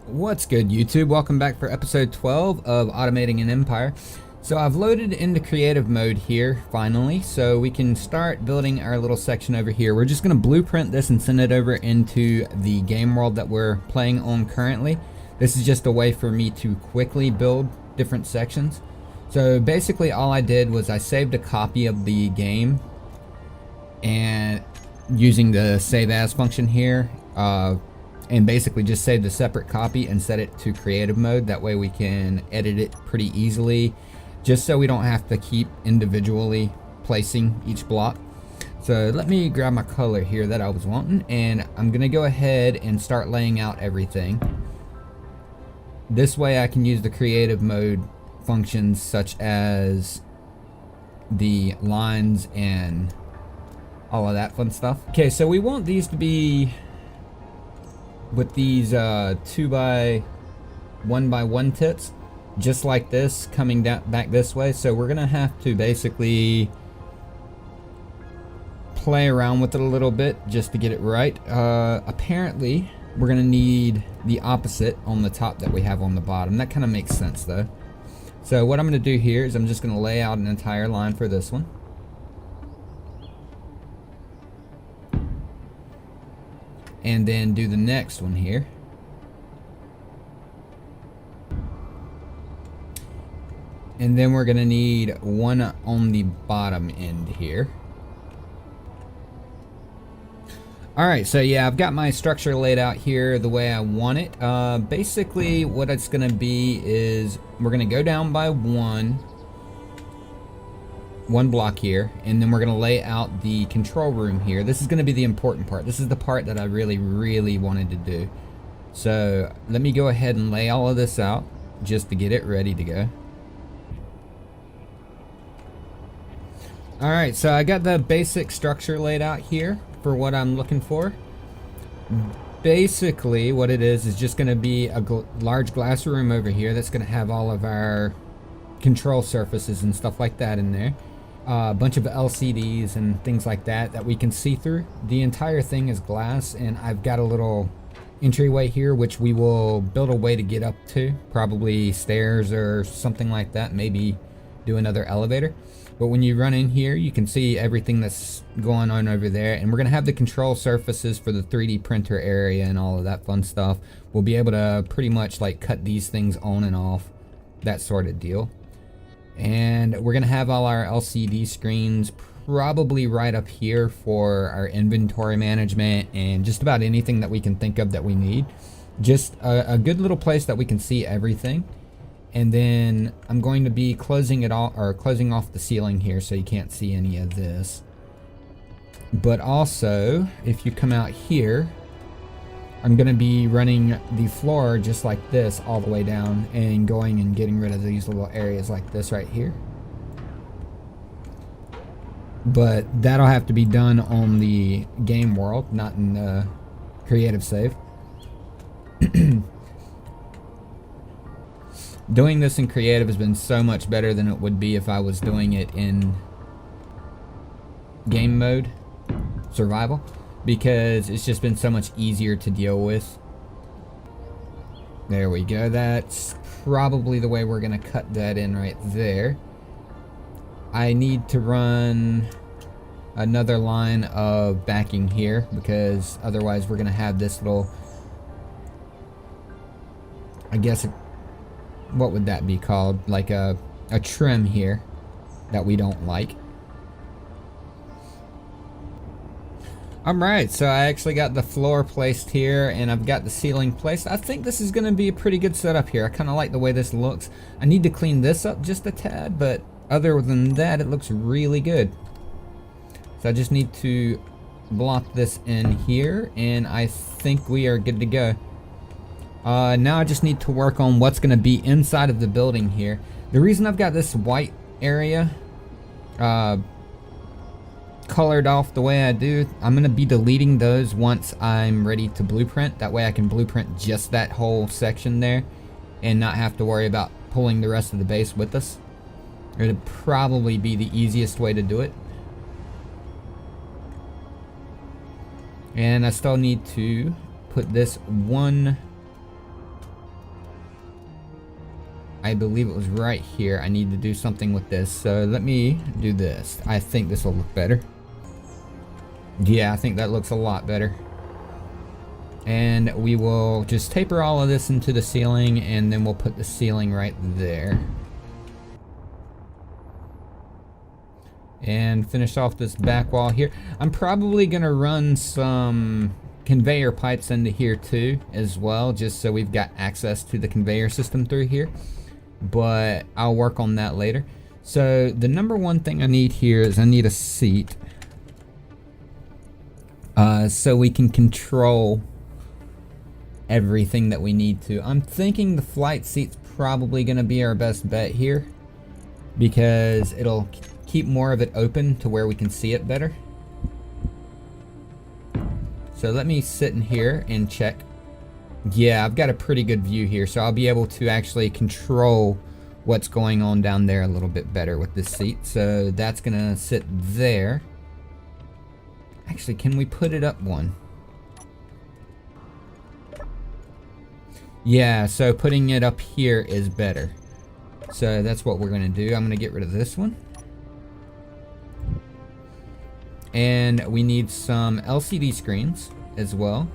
What's good, YouTube? Welcome back for episode 12 of Automating an Empire. So I've loaded into creative mode here finally, so we can start building our little section over here. We're just going to blueprint this and send it over into the game world that we're playing on currently. This is just a way for me to quickly build different sections. So basically all I did was I saved a copy of the game and using the save as function here, and basically just saved a separate copy and set it to creative mode. That way we can edit it pretty easily, just so we don't have to keep individually placing each block. So let me grab my color here that I was wanting, and I'm gonna go ahead and start laying out everything. This way I can use the creative mode functions such as the lines and all of that fun stuff. Okay, so we want these to be with these 2 by 1 by 1 tips, just like this, coming down back this way. So we're gonna have to basically play around with it a little bit just to get it right. Apparently we're gonna need the opposite on the top that we have on the bottom. That kind of makes sense though. So what I'm gonna do here is I'm just gonna lay out an entire line for this one. And then do the next one here. And then we're gonna need one on the bottom end here. Alright, so yeah, I've got my structure laid out here the way I want it. Basically what it's gonna be is we're gonna go down by one block here, and then we're going to lay out the control room here. This is going to be the important part. This is the part that I really wanted to do. So let me go ahead and lay all of this out just to get it ready to go. Alright, so I got the basic structure laid out here for what I'm looking for. Basically what it is just going to be a large glass room over here that's going to have all of our control surfaces and stuff like that in there. A bunch of LCDs and things like that we can see through. The entire thing is glass, and I've got a little entryway here which we will build a way to get up to, probably stairs or something like that, maybe do another elevator. But when you run in here you can see everything that's going on over there, and we're gonna have the control surfaces for the 3D printer area and all of that fun stuff. We'll be able to pretty much like cut these things on and off, that sort of deal. And we're gonna have all our LCD screens probably right up here for our inventory management and just about anything that we can think of that we need. Just a good little place that we can see everything. And then I'm going to be closing it all, or closing off the ceiling here so you can't see any of this. But also, if you come out here, I'm going to be running the floor just like this all the way down and going and getting rid of these little areas like this right here. But that'll have to be done on the game world, not in the creative save. Doing this in creative has been so much better than it would be if I was doing it in game mode, survival, because it's just been so much easier to deal with. There we go. That's probably the way we're gonna cut that in right there. I need to run another line of backing here because otherwise we're gonna have this little, I guess, what would that be called? Like a trim here that we don't like. Alright, so I actually got the floor placed here and I've got the ceiling placed. I think this is going to be a pretty good setup here. I kind of like the way this looks. I need to clean this up just a tad, but other than that it looks really good. So I just need to block this in here and I think we are good to go. Now I just need to work on what's going to be inside of the building here. The reason I've got this white area colored off the way I do, I'm going to be deleting those once I'm ready to blueprint. That way I can blueprint just that whole section there and not have to worry about pulling the rest of the base with us. It would probably be the easiest way to do it. And I still need to put this one I believe it was right here. I need to do something with this. So let me do this. I think this will look better. Yeah, I think that looks a lot better. And we will just taper all of this into the ceiling, and then we'll put the ceiling right there. And finish off this back wall here. I'm probably gonna run some conveyor pipes into here too as well, just so we've got access to the conveyor system through here, but I'll work on that later. So the number one thing I need here is I need a seat, so we can control everything that we need to. I'm thinking the flight seat's probably gonna be our best bet here, because it'll keep more of it open to where we can see it better. So let me sit in here and check. Yeah, I've got a pretty good view here, so I'll be able to actually control what's going on down there a little bit better with this seat. So that's gonna sit there. Actually, can we put it up one? Yeah, so putting it up here is better. So that's what we're gonna do. I'm gonna get rid of this one. And we need some LCD screens as well,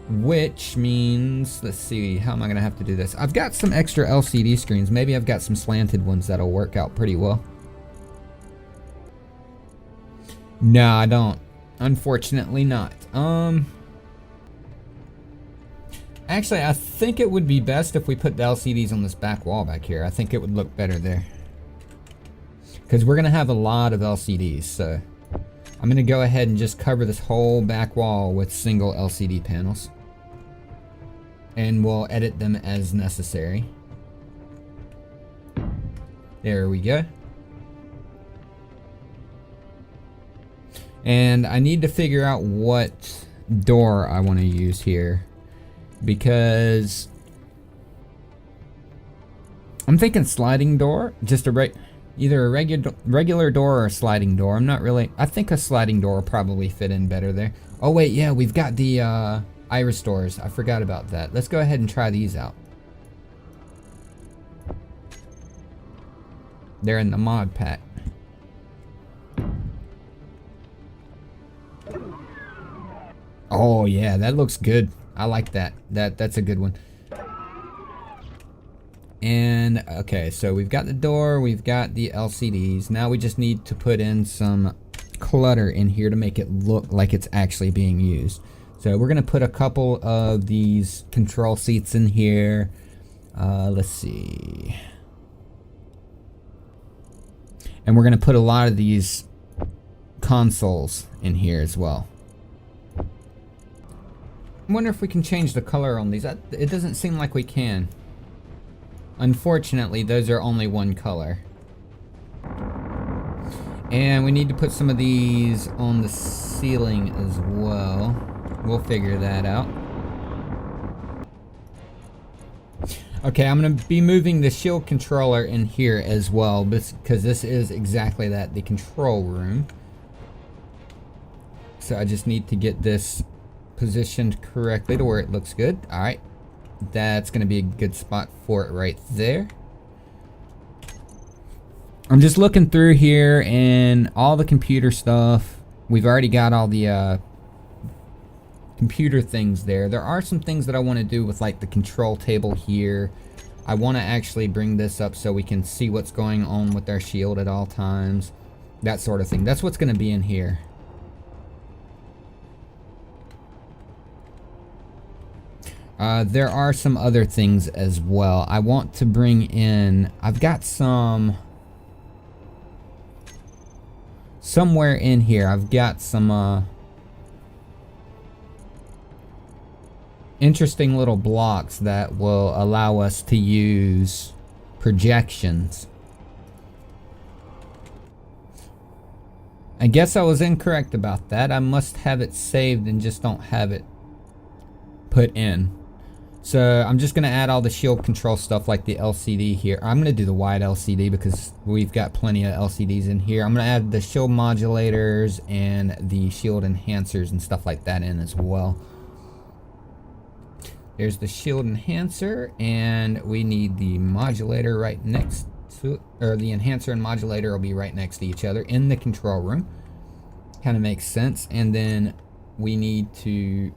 which means, let's see, how am I gonna have to do this? I've got some extra LCD screens. Maybe I've got some slanted ones that'll work out pretty well. No, I don't. Unfortunately not. Actually, I think it would be best if we put the LCDs on this back wall back here. I think it would look better there, because we're gonna have a lot of LCDs, so I'm gonna go ahead and just cover this whole back wall with single LCD panels, and we'll edit them as necessary. There we go. And I need to figure out what door I want to use here, because I'm thinking sliding door, just either a regular door or a sliding door. I'm not really, I think a sliding door will probably fit in better there. Oh wait, yeah, we've got the iris doors. I forgot about that. Let's go ahead and try these out. They're in the mod pack. Oh yeah, that looks good. I like that. That's a good one. And okay, so we've got the door, we've got the LCDs. Now we just need to put in some clutter in here to make it look like it's actually being used. So we're gonna put a couple of these control seats in here. Let's see. And we're gonna put a lot of these consoles in here as well. I wonder if we can change the color on these. It doesn't seem like we can. Unfortunately, those are only one color. And we need to put some of these on the ceiling as well. We'll figure that out. Okay, I'm going to be moving the shield controller in here as well, because this is exactly that, the control room. So I just need to get this positioned correctly to where it looks good. All right, that's going to be a good spot for it right there. I'm just looking through here and all the computer stuff. We've already got all the computer things there. There are some things that I want to do with like the control table here. I want to actually bring this up so we can see what's going on with our shield at all times. That sort of thing. That's what's going to be in here. There are some other things as well. I want to bring in, I've got some, somewhere in here, I've got some interesting little blocks that will allow us to use projections. I guess I was incorrect about that. I must have it saved and just don't have it put in. So I'm just going to add all the shield control stuff like the LCD here. I'm going to do the wide LCD because we've got plenty of LCDs in here. I'm going to add the shield modulators and the shield enhancers and stuff like that in as well. There's the shield enhancer, and we need the modulator right next to it, or the enhancer and modulator will be right next to each other in the control room. Kind of makes sense. And then we need to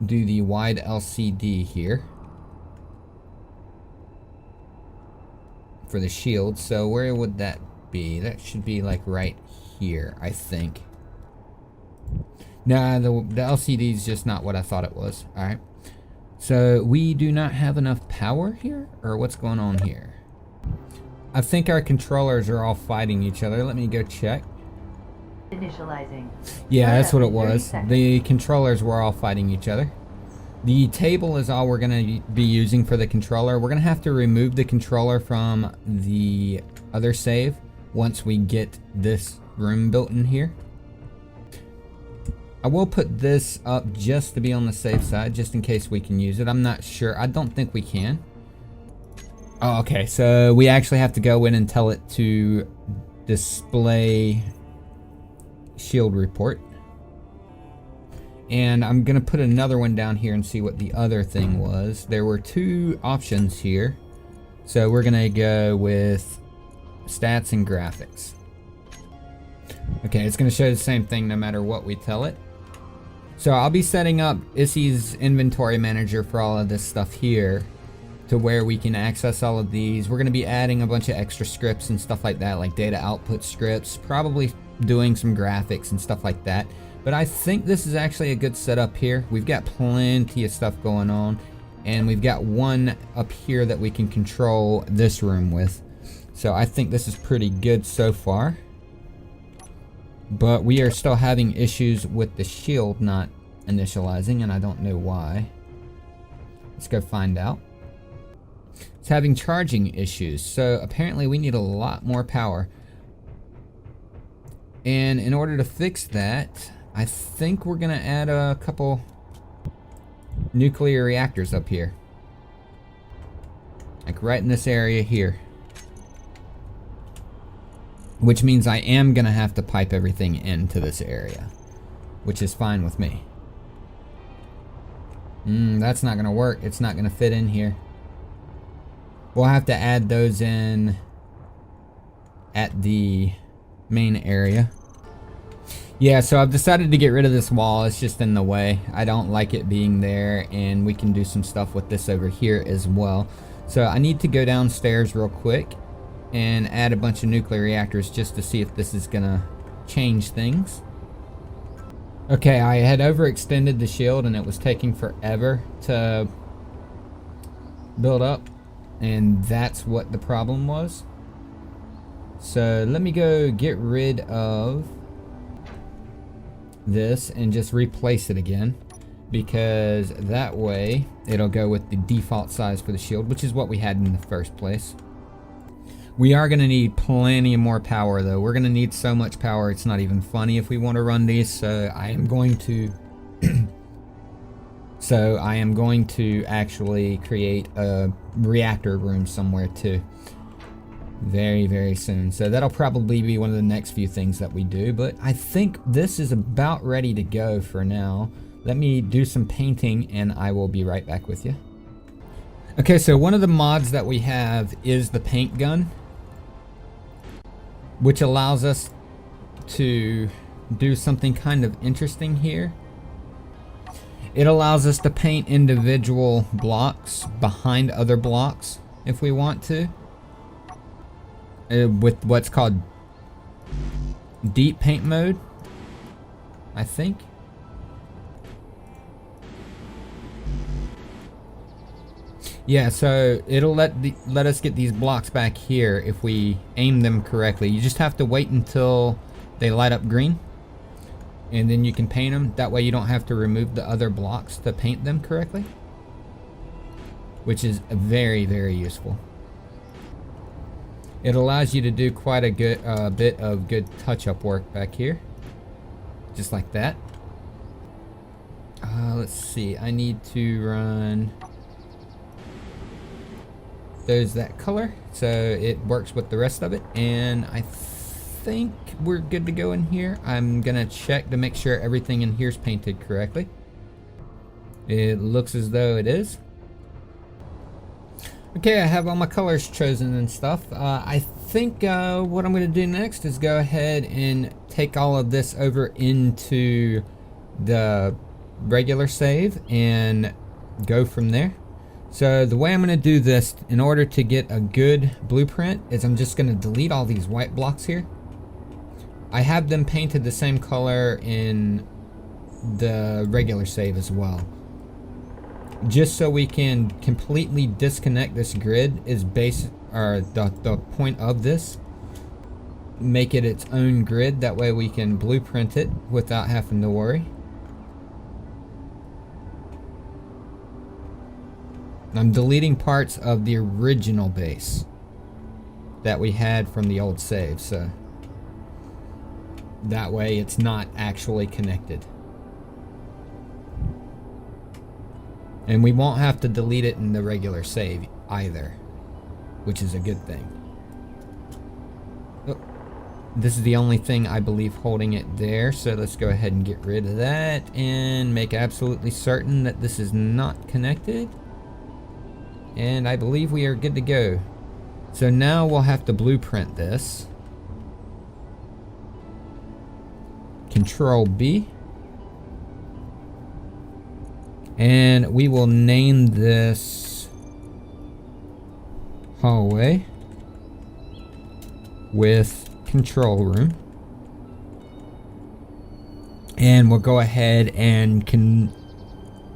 do the wide LCD here for the shield. So where would that be? That should be like right here, I think. Nah, the LCD is just not what I thought it was. Alright. So we do not have enough power here? Or what's going on here? I think our controllers are all fighting each other. Let me go check. Initializing. Yeah, that's what it was. The controllers were all fighting each other. The table is all we're going to be using for the controller. We're going to have to remove the controller from the other save once we get this room built in here. I will put this up just to be on the safe side, just in case we can use it. I'm not sure. I don't think we can. Oh, okay. So we actually have to go in and tell it to display shield report. And I'm going to put another one down here and see what the other thing was. There were two options here. So we're going to go with stats and graphics. Okay, it's going to show the same thing no matter what we tell it. So I'll be setting up Issy's inventory manager for all of this stuff here to where we can access all of these. We're going to be adding a bunch of extra scripts and stuff like that, like data output scripts, probably doing some graphics and stuff like that. But I think this is actually a good setup here. We've got plenty of stuff going on, and we've got one up here that we can control this room with. So I think this is pretty good so far. But we are still having issues with the shield not initializing, and I don't know why. Let's go find out. It's having charging issues, so apparently we need a lot more power. And in order to fix that, I think we're gonna add a couple nuclear reactors up here. Like right in this area here. Which means I am gonna have to pipe everything into this area, which is fine with me. That's not gonna work. It's not gonna fit in here. We'll have to add those in at the main area. Yeah, so I've decided to get rid of this wall. It's just in the way. I don't like it being there, and we can do some stuff with this over here as well. So I need to go downstairs real quick and add a bunch of nuclear reactors just to see if this is gonna change things. Okay, I had overextended the shield and it was taking forever to build up, and that's what the problem was. So let me go get rid of this and just replace it again, because that way it'll go with the default size for the shield, which is what we had in the first place. We are going to need plenty more power though. We're going to need so much power it's not even funny if we want to run these. So I am going to actually create a reactor room somewhere too. Very, very soon. So that'll probably be one of the next few things that we do, but I think this is about ready to go for now. Let me do some painting and I will be right back with you. Okay, so one of the mods that we have is the paint gun, which allows us to do something kind of interesting here. It allows us to paint individual blocks behind other blocks if we want to, with what's called deep paint mode, I think. Yeah, so it'll let us get these blocks back here if we aim them correctly. You just have to wait until they light up green, and then you can paint them. That way you don't have to remove the other blocks to paint them correctly, which is very, very useful. It allows you to do quite a good bit of good touch-up work back here, just like that. Let's see, I need to run those that color so it works with the rest of it, and I think we're good to go in here. I'm gonna check to make sure everything in here is painted correctly. It looks as though it is. Okay, I have all my colors chosen and stuff. I think what I'm going to do next is go ahead and take all of this over into the regular save and go from there. So the way I'm going to do this in order to get a good blueprint is I'm just going to delete all these white blocks here. I have them painted the same color in the regular save as well. Just so we can completely disconnect this grid is the point of this. Make it its own grid, that way we can blueprint it without having to worry. I'm deleting parts of the original base that we had from the old save, so that way it's not actually connected. And we won't have to delete it in the regular save either, which is a good thing. Oh, this is the only thing I believe holding it there, so let's go ahead and get rid of that and make absolutely certain that this is not connected. And I believe we are good to go. So now we'll have to blueprint this. Control B. And we will name this hallway with control room. And we'll go ahead and can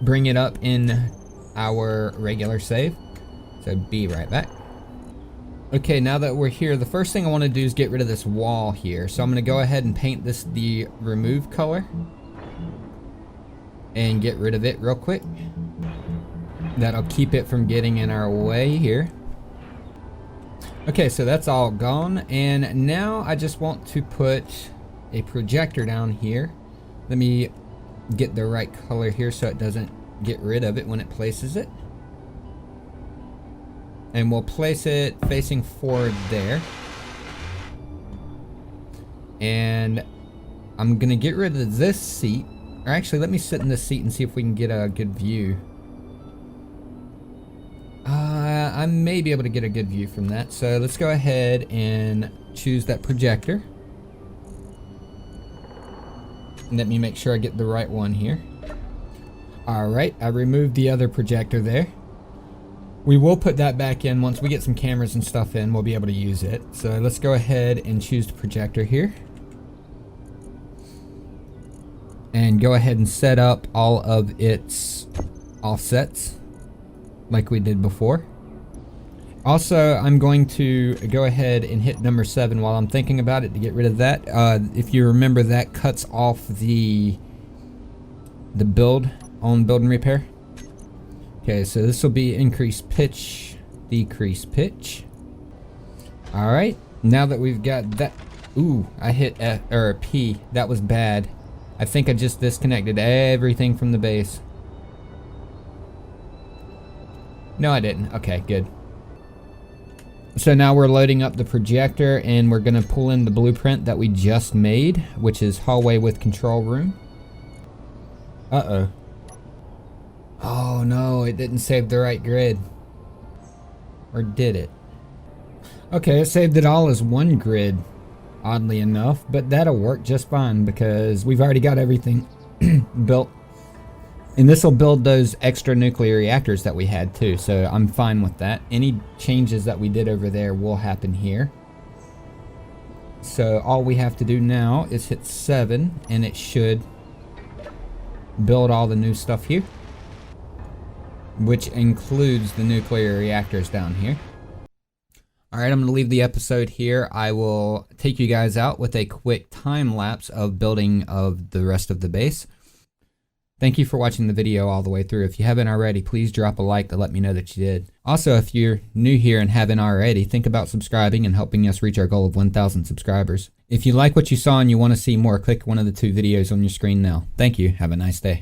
bring it up in our regular save. So be right back. Okay, now that we're here, the first thing I want to do is get rid of this wall here. So I'm going to go ahead and paint this the remove color and get rid of it real quick. That'll keep it from getting in our way here. Okay, so that's all gone, and now I just want to put a projector down here. Let me get the right color here so it doesn't get rid of it when it places it. And we'll place it facing forward there. And I'm gonna get rid of this seat. Or actually, let me sit in this seat and see if we can get a good view. I may be able to get a good view from that. So let's go ahead and choose that projector. Let me make sure I get the right one here. Alright, I removed the other projector there. We will put that back in once we get some cameras and stuff in. We'll be able to use it. So let's go ahead and choose the projector here. And go ahead and set up all of its offsets like we did before. Also, I'm going to go ahead and hit number 7 while I'm thinking about it to get rid of that. If you remember, that cuts off the build on build and repair. Okay, so this will be increase pitch, decrease pitch. Alright, now that we've got that. Ooh, I hit F, or P. That was bad. I think I just disconnected everything from the base. No, I didn't. Okay, good. So now we're loading up the projector and we're going to pull in the blueprint that we just made, which is hallway with control room. Uh-oh. Oh no, it didn't save the right grid. Or did it? Okay, it saved it all as one grid, oddly enough, but that'll work just fine because we've already got everything built. And this will build those extra nuclear reactors that we had too, so I'm fine with that. Any changes that we did over there will happen here. So all we have to do now is hit 7 and it should build all the new stuff here, which includes the nuclear reactors down here. Alright, I'm going to leave the episode here. I will take you guys out with a quick time lapse of building of the rest of the base. Thank you for watching the video all the way through. If you haven't already, please drop a like to let me know that you did. Also, if you're new here and haven't already, think about subscribing and helping us reach our goal of 1,000 subscribers. If you like what you saw and you want to see more, click one of the 2 videos on your screen now. Thank you. Have a nice day.